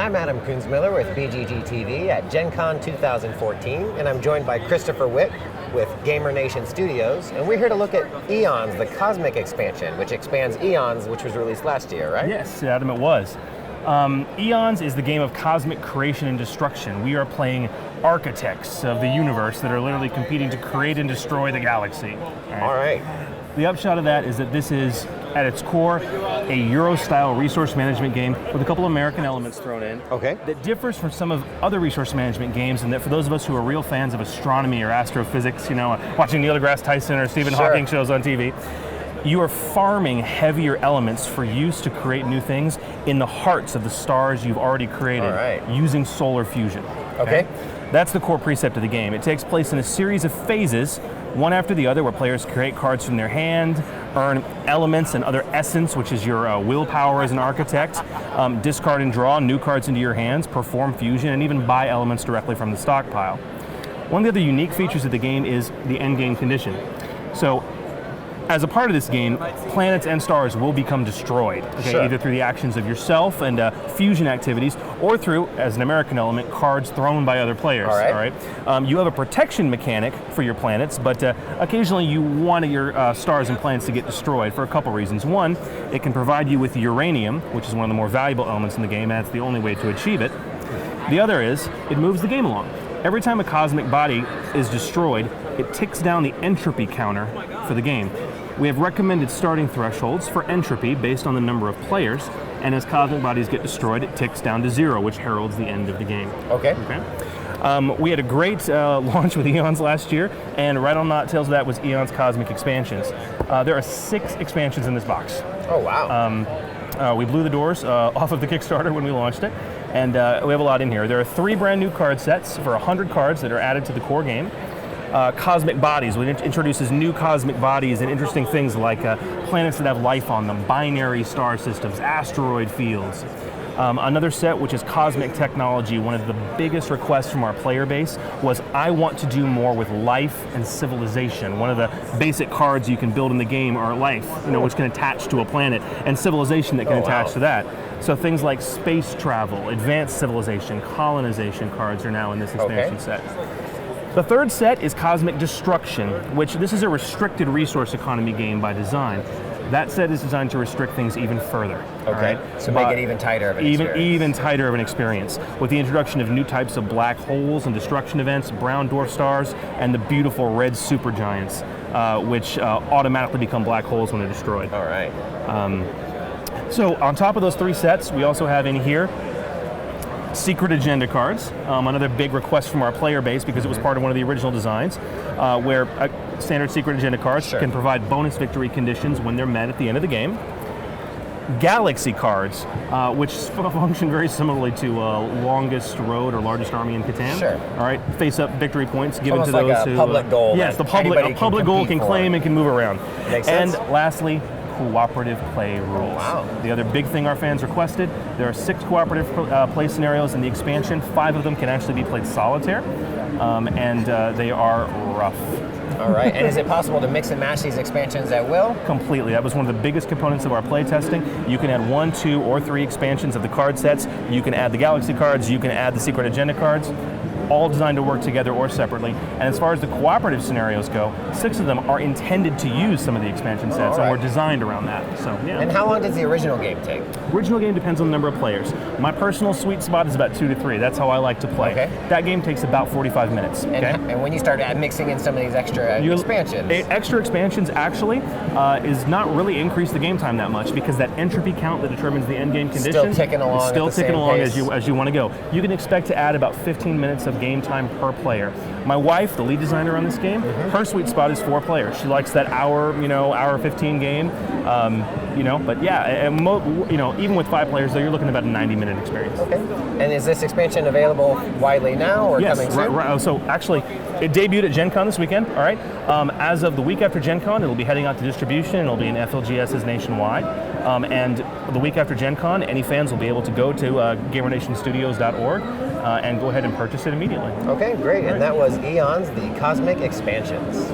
I'm Adam Kunzmiller with BGG TV at Gen Con 2014, and I'm joined by Christopher Witt with Gamer Nation Studios, and we're here to look at EONS, the Cosmic expansion, which expands EONS, which was released last year, right? Yes, Adam, it was. EONS is the game of cosmic creation and destruction. We are playing architects of the universe that are literally competing to create and destroy the galaxy. All right. The upshot of that is that this is, at its core, a Euro-style resource management game with a couple American elements thrown in. Okay. That differs from some of other resource management games, and that for those of us who are real fans of astronomy or astrophysics, you know, watching Neil deGrasse Tyson or Stephen Hawking shows on TV, you are farming heavier elements for use to create new things in the hearts of the stars you've already created using solar fusion. Okay. That's the core precept of the game. It takes place in a series of phases, one after the other, where players create cards from their hand, earn elements and other essence, which is your willpower as an architect, discard and draw new cards into your hands, perform fusion, and even buy elements directly from the stockpile. One of the other unique features of the game is the Endgame Condition. So, as a part of this game, planets and stars will become destroyed, either through the actions of yourself and fusion activities, or through, as an American element, cards thrown by other players. All right. You have a protection mechanic for your planets, but occasionally you want your stars and planets to get destroyed for a couple reasons. One, it can provide you with uranium, which is one of the more valuable elements in the game, and that's the only way to achieve it. The other is, it moves the game along. Every time a cosmic body is destroyed, it ticks down the entropy counter for the game. We have recommended starting thresholds for entropy based on the number of players, and as cosmic bodies get destroyed, it ticks down to 0, which heralds the end of the game. Okay. We had a great launch with EONS last year, and right on the tails of that was EONS Cosmic Expansions. There are 6 expansions in this box. Oh, wow. We blew the doors off of the Kickstarter when we launched it, and we have a lot in here. There are 3 brand new card sets for 100 cards that are added to the core game. Cosmic bodies, which introduces new cosmic bodies and interesting things like planets that have life on them, binary star systems, asteroid fields. Another set, which is cosmic technology. One of the biggest requests from our player base was, I want to do more with life and civilization. One of the basic cards you can build in the game are life, which can attach to a planet, and civilization that can attach to that. So things like space travel, advanced civilization, colonization cards are now in this expansion set. The third set is Cosmic Destruction, which this is a restricted resource economy game by design. That set is designed to restrict things even further. Okay, so make it even tighter of an experience. Even tighter of an experience, with the introduction of new types of black holes and destruction events, brown dwarf stars, and the beautiful red supergiants, which automatically become black holes when they're destroyed. All right. So on top of those 3 sets, we also have in here Secret Agenda cards, another big request from our player base because it was part of one of the original designs, where standard Secret Agenda cards can provide bonus victory conditions when they're met at the end of the game. Galaxy cards, which function very similarly to Longest Road or Largest Army in Catan. All right, face-up victory points given to like those a public goal. Yes, a public goal can claim and can move around. Makes sense. And lastly, cooperative play rules. Wow. The other big thing our fans requested, there are 6 cooperative play scenarios in the expansion. 5 of them can actually be played solitaire, and they are rough. All right, and is it possible to mix and match these expansions at will? Completely. That was one of the biggest components of our play testing. You can add 1, 2, or 3 expansions of the card sets. You can add the Galaxy cards, you can add the Secret Agenda cards, all designed to work together or separately. And as far as the cooperative scenarios go, 6 of them are intended to use some of the expansion sets, and were designed around that. So, yeah. And how long does the original game take? Original game depends on the number of players. My personal sweet spot is about 2 to 3. That's how I like to play. Okay. That game takes about 45 minutes. And when you start mixing in some of these extra expansions? Extra expansions actually is not really increase the game time that much, because that entropy count that determines the end game condition still ticking along as you want to go. You can expect to add about 15 minutes of game time per player. My wife, the lead designer on this game, her sweet spot is 4 players. She likes that hour 15 game. But yeah, and even with 5 players, though, you're looking at about a 90-minute experience. Okay. And is this expansion available widely now, or coming soon? Right. So actually, it debuted at Gen Con this weekend. All right. As of the week after Gen Con, it'll be heading out to distribution. It'll be in FLGSs nationwide. And the week after Gen Con, any fans will be able to go to GamerNationStudios.org and go ahead and purchase it immediately. Okay, great. And that was EONS, the Cosmic Expansions.